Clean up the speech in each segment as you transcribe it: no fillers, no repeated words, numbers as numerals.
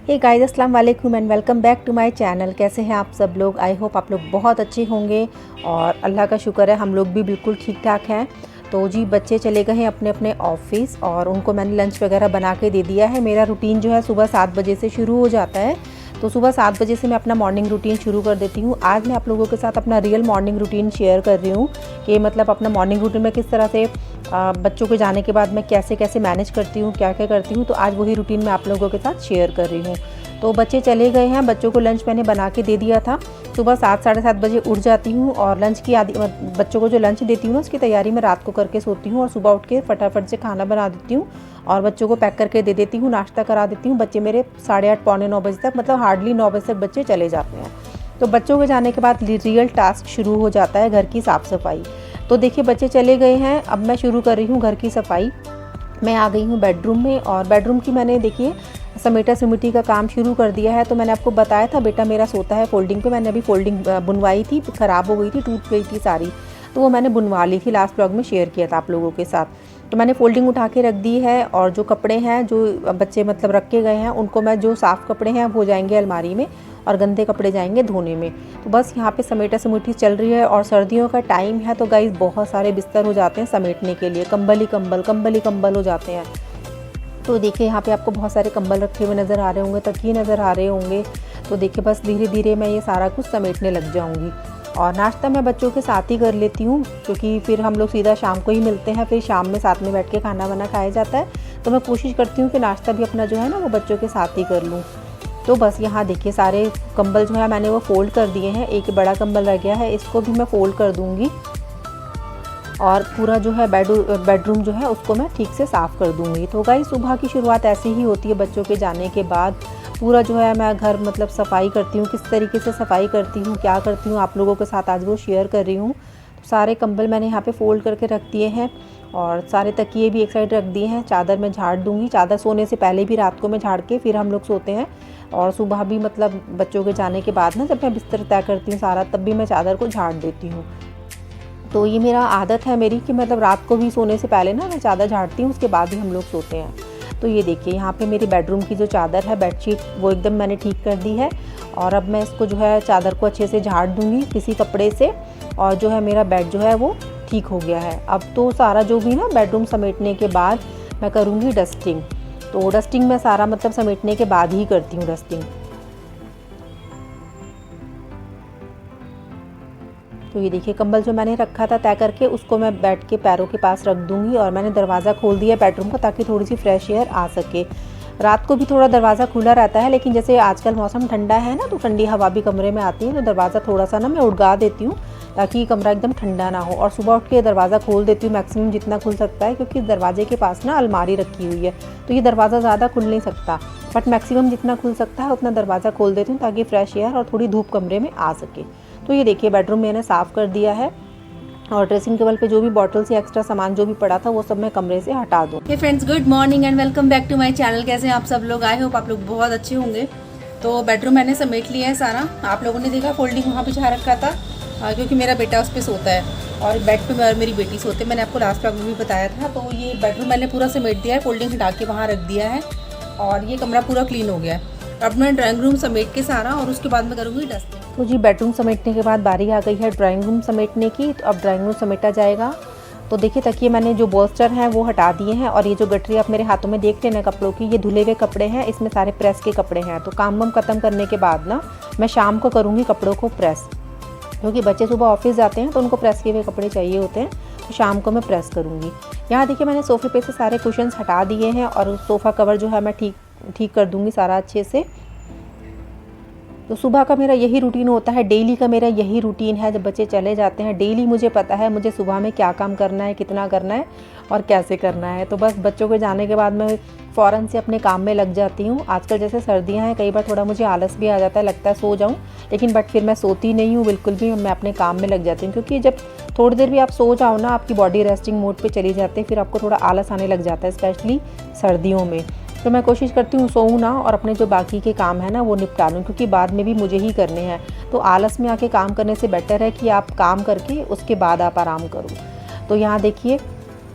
हे guys, अस्सलाम वालेकुम and welcome back to my channel. कैसे हैं आप सब लोग? आई होप आप लोग बहुत अच्छे होंगे और अल्लाह का शुक्र है हम लोग भी बिल्कुल ठीक ठाक हैं। तो जी बच्चे चले गए हैं अपने अपने ऑफिस और उनको मैंने लंच वगैरह बना के दे दिया है। मेरा रूटीन जो है सुबह 7 बजे से शुरू हो जाता है, तो सुबह 7 बजे से मैं अपना मॉर्निंग रूटीन शुरू कर देती हूँ। आज मैं आप लोगों के साथ अपना रियल मॉर्निंग रूटीन शेयर कर रही हूँ कि मतलब अपना मॉर्निंग रूटीन में किस तरह से बच्चों के जाने के बाद मैं कैसे कैसे मैनेज करती हूँ, क्या क्या करती हूँ। तो आज वही रूटीन मैं आप लोगों के साथ शेयर कर रही हूँ। तो बच्चे चले गए हैं, बच्चों को लंच मैंने बना के दे दिया था। सुबह 7 साढ़े 7 बजे उठ जाती हूँ और लंच की आदि बच्चों को जो लंच देती हूँ ना उसकी तैयारी मैं रात को करके सोती हूँ और सुबह उठ के फटाफट से खाना बना देती हूँ और बच्चों को पैक करके दे देती हूँ, नाश्ता करा देती हूँ। बच्चे मेरे 8:30 पौने 9 बजे तक, मतलब हार्डली 9 बजे तक बच्चे चले जाते हैं। तो बच्चों के जाने के बाद रियल टास्क शुरू हो जाता है घर की साफ़ सफाई। तो देखिए बच्चे चले गए हैं, अब मैं शुरू कर रही हूँ घर की सफाई। मैं आ गई हूँ बेडरूम में और बेडरूम की मैंने देखिए समेटा सिमटी का काम शुरू कर दिया है। तो मैंने आपको बताया था बेटा मेरा सोता है फोल्डिंग पे। मैंने अभी फोल्डिंग बुनवाई थी, ख़राब हो गई थी, टूट गई थी सारी, तो वो मैंने बुनवा ली थी। लास्ट ब्लॉग में शेयर किया था आप लोगों के साथ। तो मैंने फोल्डिंग उठा के रख दी है और जो कपड़े हैं जो बच्चे मतलब रख के गए हैं उनको मैं, जो साफ़ कपड़े हैं वो जाएंगे अलमारी में और गंदे कपड़े जाएंगे धोने में। तो बस यहाँ पे समेटा समेटी चल रही है और सर्दियों का टाइम है तो गाइस बहुत सारे बिस्तर हो जाते हैं समेटने के लिए, कंबल ही कंबल हो जाते हैं। तो देखिए यहाँ पे आपको बहुत सारे कंबल रखे हुए नज़र आ रहे होंगे, तकिए नज़र आ रहे होंगे। तो देखिए बस धीरे धीरे मैं ये सारा कुछ समेटने लग जाऊँगी। और नाश्ता मैं बच्चों के साथ ही कर लेती हूँ क्योंकि फिर हम लोग सीधा शाम को ही मिलते हैं, फिर शाम में साथ में बैठ के खाना वाना खाया जाता है। तो मैं कोशिश करती हूँ कि नाश्ता भी अपना जो है ना वो बच्चों के साथ ही कर लूँ। तो बस यहाँ देखिए सारे कंबल जो है मैंने वो फ़ोल्ड कर दिए हैं। एक बड़ा कंबल रह गया है, इसको भी मैं फ़ोल्ड कर दूँगी और पूरा जो है बेडरूम जो है उसको मैं ठीक से साफ़ कर दूँगी। तो गाइस सुबह की शुरुआत ऐसे ही होती है बच्चों के जाने के बाद। पूरा जो है मैं घर मतलब सफाई करती हूँ, किस तरीके से सफाई करती हूँ, क्या करती हूँ, आप लोगों के साथ आज वो शेयर कर रही हूँ। तो सारे कंबल मैंने यहाँ पे फ़ोल्ड करके रख दिए हैं और सारे तकिए भी एक साइड रख दिए हैं। चादर मैं झाड़ दूँगी, चादर सोने से पहले भी रात को मैं झाड़ के फिर हम लोग सोते हैं। और सुबह भी मतलब बच्चों के जाने के बाद ना जब मैं बिस्तर तय करती हूँ सारा, तब भी मैं चादर को झाड़ देती हूँ। तो ये मेरा आदत है मेरी कि मतलब रात को भी सोने से पहले ना मैं चादर झाड़ती हूँ, उसके बाद ही हम लोग सोते हैं। तो ये देखिए यहाँ पे मेरी बेडरूम की जो चादर है, बेडशीट, वो एकदम मैंने ठीक कर दी है। और अब मैं इसको जो है चादर को अच्छे से झाड़ दूँगी किसी कपड़े से और जो है मेरा बेड जो है वो ठीक हो गया है। अब तो सारा जो भी ना बेडरूम समेटने के बाद मैं करूँगी डस्टिंग। तो डस्टिंग मैं सारा मतलब समेटने के बाद ही करती हूँ डस्टिंग। तो ये देखिए कंबल जो मैंने रखा था तय करके उसको मैं बेड के पैरों के पास रख दूँगी और मैंने दरवाज़ा खोल दिया बेडरूम का ताकि थोड़ी सी फ्रेश एयर आ सके। रात को भी थोड़ा दरवाज़ा खुला रहता है, लेकिन जैसे आजकल मौसम ठंडा है ना तो ठंडी हवा भी कमरे में आती है, तो दरवाज़ा थोड़ा सा ना मैं उड़गा देती हूँ ताकि कमरा एकदम ठंडा ना हो। और सुबह उठ के दरवाज़ा खोल देती हूँ मैक्सिमम जितना खुल सकता है, क्योंकि दरवाजे के पास ना अलमारी रखी हुई है तो ये दरवाज़ा ज़्यादा खुल नहीं सकता, बट मैक्सिमम जितना खुल सकता है उतना दरवाज़ा खोल देती हूँ ताकि फ्रेश एयर और थोड़ी धूप कमरे में आ सके। तो ये देखिए बेडरूम मैंने साफ़ कर दिया है और ड्रेसिंग टेबल पे जो भी बॉटल्स या एक्स्ट्रा सामान जो भी पड़ा था वो सब मैं कमरे से हटा दूँ। Hey friends, good morning and welcome back to my channel. कैसे हैं आप सब लोग? आई होप आप लोग बहुत अच्छे होंगे। तो बेडरूम मैंने समेट लिया है सारा। आप लोगों ने देखा फोल्डिंग वहाँ पे बिछा रखा था क्योंकि मेरा बेटा उस पर सोता है और बेड पे मैं और मेरी बेटी सोते हैं। मैंने आपको लास्ट ब्लॉग में भी बताया था। तो ये बेडरूम मैंने पूरा समेट दिया है, फोल्डिंग हटा के वहाँ रख दिया है और ये कमरा पूरा क्लीन हो गया है। अब मैं ड्राइंग रूम समेट के सारा और उसके बाद मैं करूँगी डस्टिंग। तो जी बेडरूम समेटने के बाद बारी आ गई है ड्राइंग रूम समेटने की। तो अब ड्राइंग रूम समेटा जाएगा। तो देखिए तकिए मैंने जो बोस्टर हैं वो हटा दिए हैं और ये जो गठरी आप मेरे हाथों में देख रहे हैं कपड़ों की, ये धुले हुए कपड़े हैं, इसमें सारे प्रेस के कपड़े हैं। तो काम वाम ख़त्म करने के बाद ना मैं शाम को करूँगी कपड़ों को प्रेस, क्योंकि बच्चे सुबह ऑफिस जाते हैं तो उनको प्रेस किए हुए कपड़े चाहिए होते हैं, तो शाम को मैं प्रेस करूँगी। यहाँ देखिए मैंने सोफ़े पे से सारे कुशन्स हटा दिए हैं और सोफ़ा कवर जो है मैं ठीक कर दूँगी सारा अच्छे से। तो सुबह का मेरा यही रूटीन होता है, डेली का मेरा यही रूटीन है। जब बच्चे चले जाते हैं डेली मुझे पता है मुझे सुबह में क्या काम करना है, कितना करना है और कैसे करना है। तो बस बच्चों के जाने के बाद मैं फ़ौरन से अपने काम में लग जाती हूँ। आजकल जैसे सर्दियाँ हैं कई बार थोड़ा मुझे आलस भी आ जाता है, लगता है सो जाऊँ, लेकिन बट फिर मैं सोती नहीं हूँ बिल्कुल भी, मैं अपने काम में लग जाती हूँ। क्योंकि जब थोड़ी देर भी आप सो जाओ ना आपकी बॉडी रेस्टिंग मोड पर चली जाती है, फिर आपको थोड़ा आलस आने लग जाता है, स्पेशली सर्दियों में। तो मैं कोशिश करती हूँ सोऊं ना और अपने जो बाकी के काम है ना वो निपटा लूँ, क्योंकि बाद में भी मुझे ही करने हैं। तो आलस में आके काम करने से बेटर है कि आप काम करके उसके बाद आप आराम करो। तो यहाँ देखिए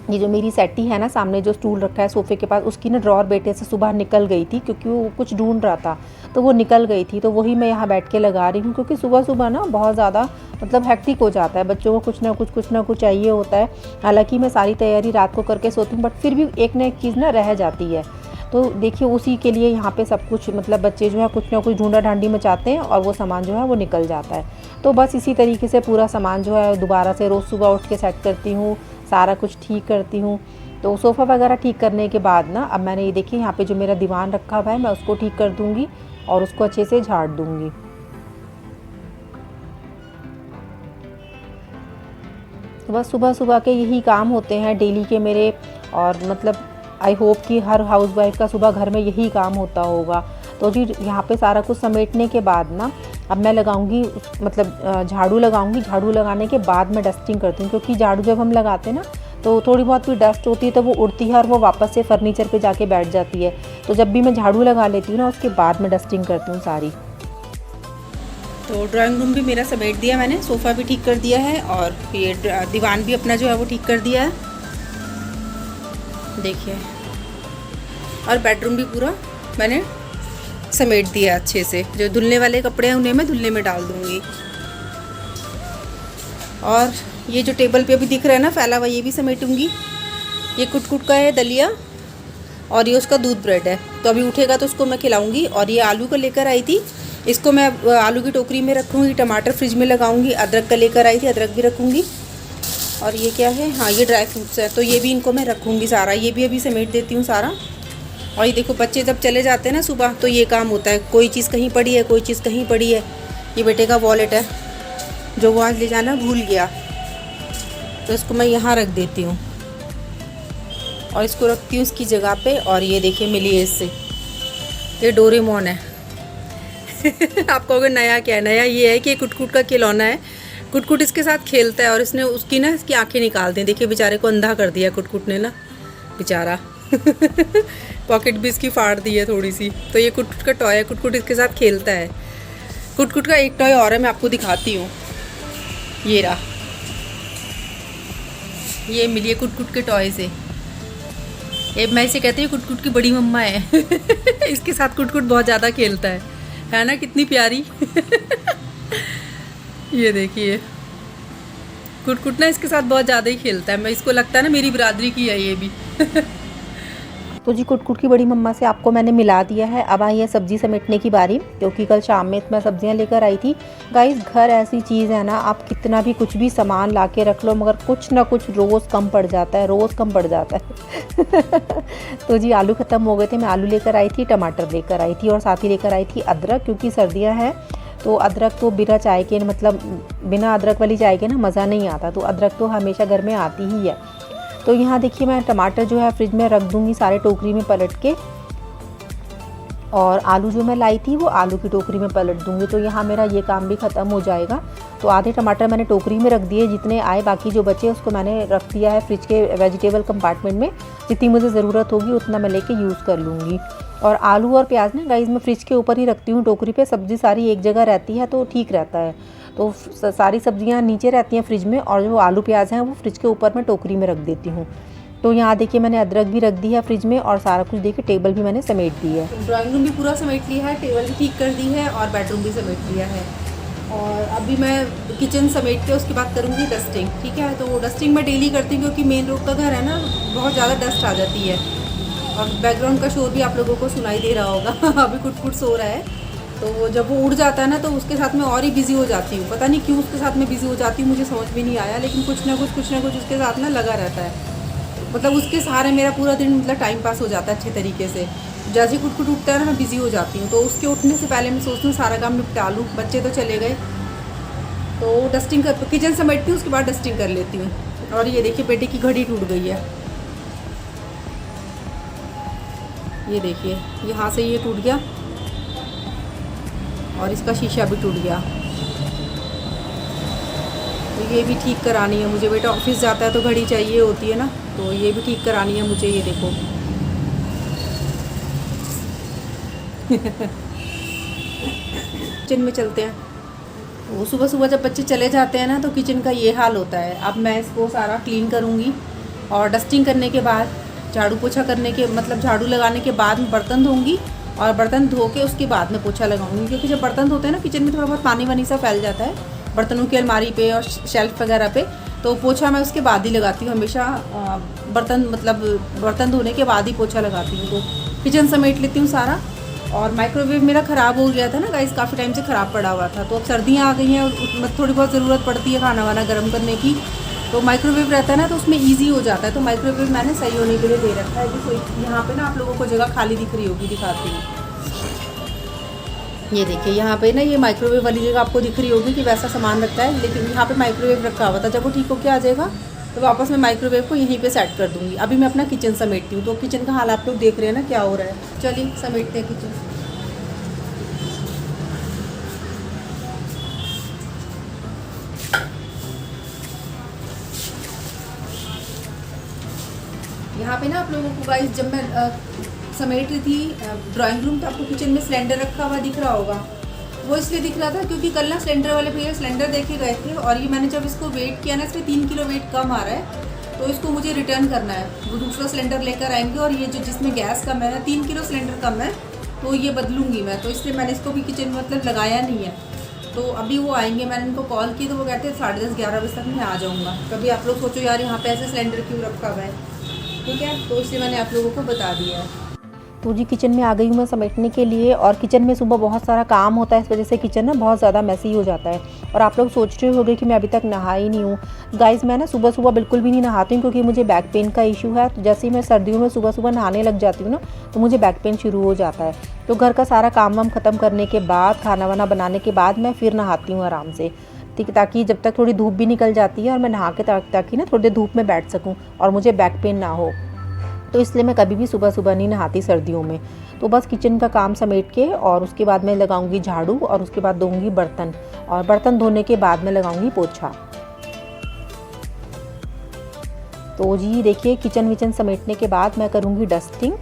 ये जो मेरी सेटी है ना, सामने जो स्टूल रखा है सोफ़े के पास, उसकी ना ड्रॉर बेटे से सुबह निकल गई थी, क्योंकि वो कुछ ढूंढ रहा था तो वो निकल गई थी। तो वही मैं यहाँ बैठ के लगा रही हूँ, क्योंकि सुबह सुबह ना बहुत ज़्यादा मतलब हेक्टिक हो जाता है, बच्चों को कुछ ना कुछ चाहिए होता है। हालांकि मैं सारी तैयारी रात को करके सोती हूँ, बट फिर भी एक ना एक चीज़ ना रह जाती है। तो देखिए उसी के लिए यहाँ पे सब कुछ मतलब बच्चे जो है कुछ ना कुछ ढूंढा ढांडी मचाते हैं और वो सामान जो है वो निकल जाता है। तो बस इसी तरीके से पूरा सामान जो है दोबारा से रोज़ सुबह उठ के सेट करती हूँ, सारा कुछ ठीक करती हूँ। तो सोफ़ा वगैरह ठीक करने के बाद ना अब मैंने ये देखिए यहाँ पे जो मेरा दीवान रखा हुआ है मैं उसको ठीक कर दूँगी और उसको अच्छे से झाड़ दूँगी। तो बस सुबह सुबह के यही काम होते हैं डेली के मेरे, और मतलब आई होप कि हर हाउसवाइफ का सुबह घर में यही काम होता होगा। तो जी यहाँ पे सारा कुछ समेटने के बाद ना अब मैं लगाऊंगी मतलब झाड़ू लगाऊंगी। झाड़ू लगाने के बाद मैं डस्टिंग करती हूँ, क्योंकि झाड़ू जब हम लगाते हैं ना तो थोड़ी बहुत भी डस्ट होती है तो वो उड़ती है और वो वापस से फर्नीचर पे जाके बैठ जाती है। तो जब भी मैं झाड़ू लगा लेती हूँ ना उसके बाद मैं डस्टिंग करती हूँ सारी। तो ड्राइंग रूम भी मेरा समेट दिया मैंने, सोफ़ा भी ठीक कर दिया है और ये दीवान भी अपना जो है वो ठीक कर दिया है, देखिए। और बेडरूम भी पूरा मैंने समेट दिया अच्छे से। जो धुलने वाले कपड़े हैं उन्हें मैं धुलने में डाल दूँगी। और ये जो टेबल पे अभी दिख रहा है ना फैला हुआ, ये भी समेटूँगी। ये कुट का है दलिया और ये उसका दूध ब्रेड है, तो अभी उठेगा तो उसको मैं खिलाऊँगी। और ये आलू को लेकर आई थी, इसको मैं आलू की टोकरी में रखूँगी। टमाटर फ्रिज में लगाऊँगी। अदरक का लेकर आई थी, अदरक भी रखूँगी। और ये क्या है, हाँ ये ड्राई फ्रूट्स है, तो ये भी इनको मैं रखूँगी सारा। ये भी अभी समेट देती हूँ सारा। और ये देखो बच्चे जब चले जाते हैं ना सुबह तो ये काम होता है, कोई चीज़ कहीं पड़ी है, कोई चीज़ कहीं पड़ी है। ये बेटे का वॉलेट है जो वो आज ले जाना भूल गया, तो इसको मैं यहाँ रख देती हूँ और इसको रखती हूँ इसकी जगह पे। और ये देखिए मिली है इससे, ये डोरेमोन है। आप कहोगे नया क्या है? नया ये है कि ये कुट का खिलौना है। कुट इसके साथ खेलता है और इसने उसकी ना इसकी आंखें निकाल दी। देखिए बेचारे को अंधा कर दिया कुट ने ना, बेचारा। पॉकेट भी इसकी फाड़ दी है थोड़ी सी। तो ये कुट का टॉय है, कुट इसके साथ खेलता है। कुट का एक टॉय और है, मैं आपको दिखाती हूँ। ये रहा, ये मिली है कुट के टॉय से। ये मैं इसे कहती हूँ कुट की बड़ी मम्मा है। इसके साथ कुट बहुत ज़्यादा खेलता है ना, कितनी प्यारी। ये देखिए कुट ना इसके साथ बहुत ज़्यादा ही खेलता है। मैं इसको लगता है ना मेरी बिरादरी की है ये भी। तो जी कुट की बड़ी मम्मा से आपको मैंने मिला दिया है। अब आई है सब्ज़ी समेटने की बारी, क्योंकि कल शाम में मैं सब्जियां लेकर आई थी। गाइस घर ऐसी चीज़ है ना, आप कितना भी कुछ भी सामान ला के रख लो मगर कुछ ना कुछ रोज़ कम पड़ जाता है, रोज़ कम पड़ जाता है। तो जी आलू ख़त्म हो गए थे, मैं आलू लेकर आई थी, टमाटर लेकर आई थी और साथ ही लेकर आई थी अदरक, क्योंकि सर्दियाँ हैं तो अदरक तो बिना चाय के मतलब बिना अदरक वाली चाय के ना मज़ा नहीं आता। तो अदरक तो हमेशा घर में आती ही है। तो यहाँ देखिए मैं टमाटर जो है फ्रिज में रख दूँगी सारे टोकरी में पलट के, और आलू जो मैं लाई थी वो आलू की टोकरी में पलट दूँगी। तो यहाँ मेरा ये काम भी ख़त्म हो जाएगा। तो आधे टमाटर मैंने टोकरी में रख दिए, जितने आए बाकी जो बचे उसको मैंने रख दिया है फ्रिज के वेजिटेबल कंपार्टमेंट में। जितनी मुझे ज़रूरत होगी उतना मैं लेके यूज़ कर लूँगी। और आलू और प्याज ना गाइस मैं फ्रिज के ऊपर ही रखती हूँ टोकरी पे, सब्ज़ी सारी एक जगह रहती है तो ठीक रहता है। तो सारी सब्जियां नीचे रहती हैं फ्रिज में और जो आलू प्याज हैं वो फ्रिज के ऊपर मैं टोकरी में रख देती हूँ। तो यहाँ देखिए मैंने अदरक भी रख दी है फ्रिज में और सारा कुछ देखिए टेबल भी मैंने समेट दी है। ड्राइंग रूम भी पूरा समेट लिया है, टेबल भी ठीक कर दी है और बेडरूम भी समेट लिया है। और अभी मैं किचन समेट के उसके बाद करूँगी डस्टिंग, ठीक है। तो डस्टिंग मैं डेली करती हूँ क्योंकि मेन रोड का घर है ना, बहुत ज़्यादा डस्ट आ जाती है। और बैकग्राउंड का शोर भी आप लोगों को सुनाई दे रहा होगा। अभी कुट सो रहा है, तो जब वो उड़ जाता है ना तो उसके साथ मैं और ही बिज़ी हो जाती हूँ। पता नहीं क्यों उसके साथ मैं बिज़ी हो जाती हूँ, मुझे समझ में नहीं आया, लेकिन कुछ ना कुछ उसके साथ ना लगा रहता है। मतलब उसके सहारे मेरा पूरा दिन मतलब टाइम पास हो जाता है अच्छे तरीके से। जैसे कुट उठता है ना मैं बिज़ी हो जाती हूँ। तो उसके उठने से पहले मैं सोचती हूँ सारा काम निपटा लूँ। बच्चे तो चले गए तो डस्टिंग कर, किचन समेटती हूँ उसके बाद डस्टिंग कर लेती हूँ। और ये देखिए बेटे की घड़ी टूट गई है, ये देखिए यहाँ से ये टूट गया और इसका शीशा भी टूट गया। तो ये भी ठीक करानी है मुझे। बेटा ऑफिस जाता है तो घड़ी चाहिए होती है ना, तो ये भी ठीक करानी है मुझे। ये देखो किचन में चलते हैं। वो सुबह सुबह जब बच्चे चले जाते हैं ना तो किचन का ये हाल होता है। अब मैं इसको सारा क्लीन करूँगी और डस्टिंग करने के बाद, झाड़ू पोछा करने के मतलब झाड़ू लगाने के बाद मैं बर्तन धोऊंगी और बर्तन धो के उसके बाद में पोछा लगाऊंगी, क्योंकि जब बर्तन धोते हैं ना किचन में थोड़ा बहुत पानी वानी सा फैल जाता है बर्तनों की अलमारी पे और शेल्फ वगैरह पे, तो पोछा मैं उसके बाद ही लगाती हूँ हमेशा। बर्तन धोने के बाद ही पोछा लगाती हूँ। तो किचन समेट लेती हूँ सारा। और माइक्रोवेव मेरा ख़राब हो गया था ना गाइस, काफ़ी टाइम से ख़राब पड़ा हुआ था, तो अब सर्दियाँ आ गई हैं और थोड़ी बहुत ज़रूरत पड़ती है खाना वाना गर्म करने की, तो माइक्रोवेव रहता है ना तो उसमें ईजी हो जाता है। तो माइक्रोवेव मैंने सही होने के लिए दे रखा है। देखो यहाँ पे ना आप लोगों को जगह खाली दिख रही होगी, दिखाती हूँ। ये देखिए यहाँ पे ना ये माइक्रोवेव वाली जगह आपको दिख रही होगी कि वैसा सामान रखता है, लेकिन यहाँ पे माइक्रोवेव रखा हुआ था। जब वो ठीक होकर आ जाएगा तो वापस मैं माइक्रोवेव को यहीं पे सेट कर दूँगी। अभी मैं अपना किचन समेटती हूँ। तो किचन का हाल आप लोग देख रहे हैं ना क्या हो रहा है। चलिए समेटते हैं किचन। यहाँ पे ना आप लोगों को गाइस जब मैं समेट रही थी ड्राइंग रूम, तो आपको किचन में सिलेंडर रखा हुआ दिख रहा होगा। वो इसलिए दिख रहा था क्योंकि कल ना सिलेंडर वाले भैया सिलेंडर देके गए थे और ये मैंने जब इसको वेट किया ना, इसमें 3 किलो वेट कम आ रहा है, तो इसको मुझे रिटर्न करना है। वो दूसरा सिलेंडर लेकर आएंगे और ये जो जिसमें गैस कम है, 3 किलो सिलेंडर कम है, तो ये बदलूँगी मैं। तो इसलिए मैंने इसको भी किचन में मतलब लगाया नहीं है। तो अभी वो आएंगे, मैंने उनको कॉल की तो वो कहते हैं 10:30-11 बजे तक मैं आ जाऊँगा। कभी आप लोग सोचो यार यहाँ पे ऐसे सिलेंडर क्यों रखा हुआ है, ठीक है, तो इसलिए मैंने आप लोगों को बता दिया है। तो जी किचन में आ गई हूँ मैं समेटने के लिए। और किचन में सुबह बहुत सारा काम होता है, इस वजह से किचन ना बहुत ज़्यादा मैसी हो जाता है। और आप लोग सोच रहे होंगे कि मैं अभी तक नहाई नहीं हूँ। गाइस मैं ना सुबह सुबह बिल्कुल भी नहीं नहाती हूँ, क्योंकि मुझे बैक पेन का इशू है। तो जैसे ही मैं सर्दियों में सुबह सुबह नहाने लग जाती हूँ ना, तो मुझे बैक पेन शुरू हो जाता है। तो घर का सारा काम वाम ख़त्म करने के बाद, खाना वाना बनाने के बाद मैं फिर नहाती हूँ आराम से, ठीक, ताकि जब तक थोड़ी धूप भी निकल जाती है और मैं नहा के ताकि ना थोड़ी देर धूप में बैठ सकूँ और मुझे बैक पेन ना हो। तो इसलिए मैं कभी भी सुबह सुबह नहीं नहाती सर्दियों में। तो बस किचन का काम समेट के और उसके बाद मैं लगाऊंगी झाड़ू और उसके बाद धोऊंगी बर्तन, और बर्तन धोने के बाद मैं लगाऊंगी पोछा। तो जी देखिए किचन विचन समेटने के बाद मैं करूंगी डस्टिंग।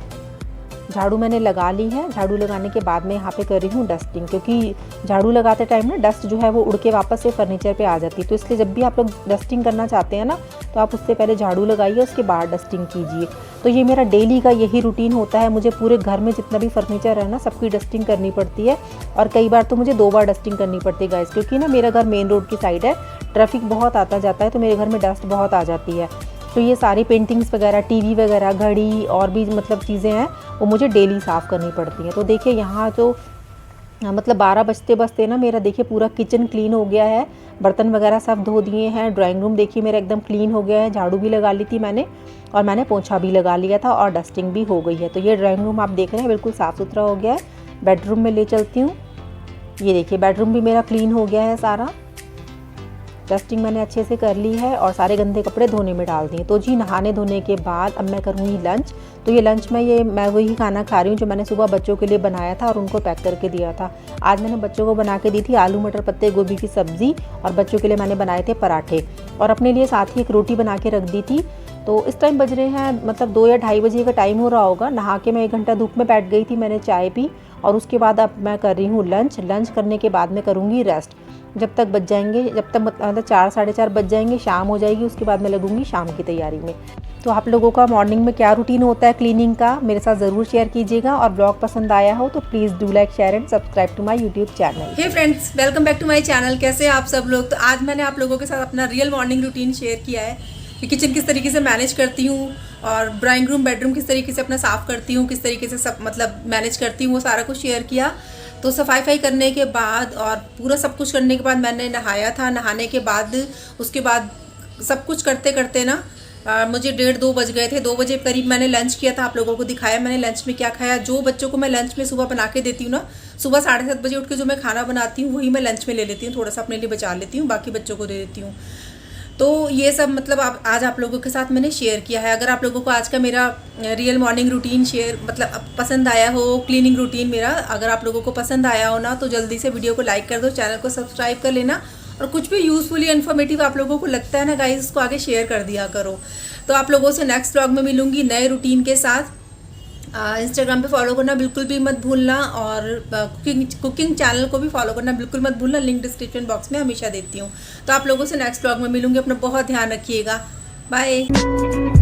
झाड़ू मैंने लगा ली है। झाड़ू लगाने के बाद मैं यहाँ पे कर रही हूँ डस्टिंग, क्योंकि झाड़ू लगाते टाइम ना डस्ट जो है वो उड़ के वापस से फर्नीचर पे आ जाती है। तो इसलिए जब भी आप लोग डस्टिंग करना चाहते हैं ना, तो आप उससे पहले झाड़ू लगाइए, उसके बाद डस्टिंग कीजिए। तो ये मेरा डेली का यही रूटीन होता है। मुझे पूरे घर में जितना भी फर्नीचर है ना, सबकी डस्टिंग करनी पड़ती है। और कई बार तो मुझे 2 बार डस्टिंग करनी पड़ती है गाइस, क्योंकि ना मेरा घर मेन रोड की साइड है, ट्रैफिक बहुत आता जाता है, तो मेरे घर में डस्ट बहुत आ जाती है। तो ये सारी पेंटिंग्स वगैरह, टीवी वगैरह, घड़ी और भी मतलब चीज़ें हैं, वो मुझे डेली साफ़ करनी पड़ती हैं। तो देखिए यहाँ जो मतलब 12 बजते बजते ना मेरा देखिए पूरा किचन क्लीन हो गया है। बर्तन वगैरह सब धो दिए हैं। ड्राइंग रूम देखिए मेरा एकदम क्लीन हो गया है। झाड़ू भी लगा ली थी मैंने, और मैंने पोछा भी लगा लिया था, और डस्टिंग भी हो गई है। तो ये ड्राइंग रूम आप देख रहे हैं बिल्कुल साफ़ सुथरा हो गया है। बेडरूम में ले चलती हूँ। ये देखिए बेडरूम भी मेरा क्लीन हो गया है सारा। डस्टिंग मैंने अच्छे से कर ली है और सारे गंदे कपड़े धोने में डाल दिए। तो जी नहाने धोने के बाद अब मैं करूँगी लंच। तो ये लंच में मैं वही खाना खा रही हूँ जो मैंने सुबह बच्चों के लिए बनाया था और उनको पैक करके दिया था। आज मैंने बच्चों को बना के दी थी आलू मटर पत्ते गोभी की सब्ज़ी, और बच्चों के लिए मैंने बनाए थे पराठे, और अपने लिए साथ ही एक रोटी बना के रख दी थी। तो इस टाइम बज रहे हैं मतलब 2 या 2:30 बजे का टाइम हो रहा होगा। नहा के मैं 1 घंटा धूप में बैठ गई थी, मैंने चाय पी, और उसके बाद अब मैं कर रही हूँ लंच। लंच करने के बाद मैं करूँगी रेस्ट। जब तक बज जाएंगे, जब तक मतलब 4 साढ़े 4 बज जाएंगे, शाम हो जाएगी, उसके बाद मैं लगूंगी शाम की तैयारी में। तो आप लोगों का मॉर्निंग में क्या रूटीन होता है क्लीनिंग का, मेरे साथ ज़रूर शेयर कीजिएगा। और ब्लॉग पसंद आया हो तो please do like, share and subscribe to my YouTube channel. Hey friends, welcome back to my channel. कैसे हैं आप सब लोग। तो आज मैंने आप लोगों के साथ अपना रियल मॉर्निंग रूटीन शेयर किया है कि किचन किस तरीके से मैनेज करती हूँ, और ड्राइंग रूम बेडरूम किस तरीके से अपना साफ़ करती हूँ, किस तरीके से सब मतलब मैनेज करती हूँ, वो सारा कुछ शेयर किया। तो सफाई करने के बाद और पूरा सब कुछ करने के बाद मैंने नहाया था। नहाने के बाद उसके बाद सब कुछ करते करते ना मुझे 1:30-2 बज गए थे। 2 बजे करीब मैंने लंच किया था, आप लोगों को दिखाया मैंने लंच में क्या खाया। जो बच्चों को मैं लंच में सुबह बना के देती हूँ ना, सुबह 7:30 बजे उठ के जो मैं खाना बनाती हूँ वही मैं लंच में ले लेती हूँ। थोड़ा सा अपने लिए बचा लेती हूँ, बाकी बच्चों को दे देती हूँ। तो ये सब मतलब आज आप लोगों के साथ मैंने शेयर किया है। अगर आप लोगों को आज का मेरा रियल मॉर्निंग रूटीन शेयर मतलब पसंद आया हो, क्लीनिंग रूटीन मेरा अगर आप लोगों को पसंद आया हो ना, तो जल्दी से वीडियो को लाइक कर दो, चैनल को सब्सक्राइब कर लेना, और कुछ भी यूज़फुली इन्फॉर्मेटिव आप लोगों को लगता है ना गाइस, उसको आगे शेयर कर दिया करो। तो आप लोगों से नेक्स्ट व्लॉग में मिलूंगी नए रूटीन के साथ। इंस्टाग्राम पे फॉलो करना बिल्कुल भी मत भूलना, और कुकिंग चैनल को भी फॉलो करना बिल्कुल मत भूलना। लिंक डिस्क्रिप्शन बॉक्स में हमेशा देती हूँ। तो आप लोगों से नेक्स्ट व्लॉग में मिलूंगी। अपना बहुत ध्यान रखिएगा। बाय।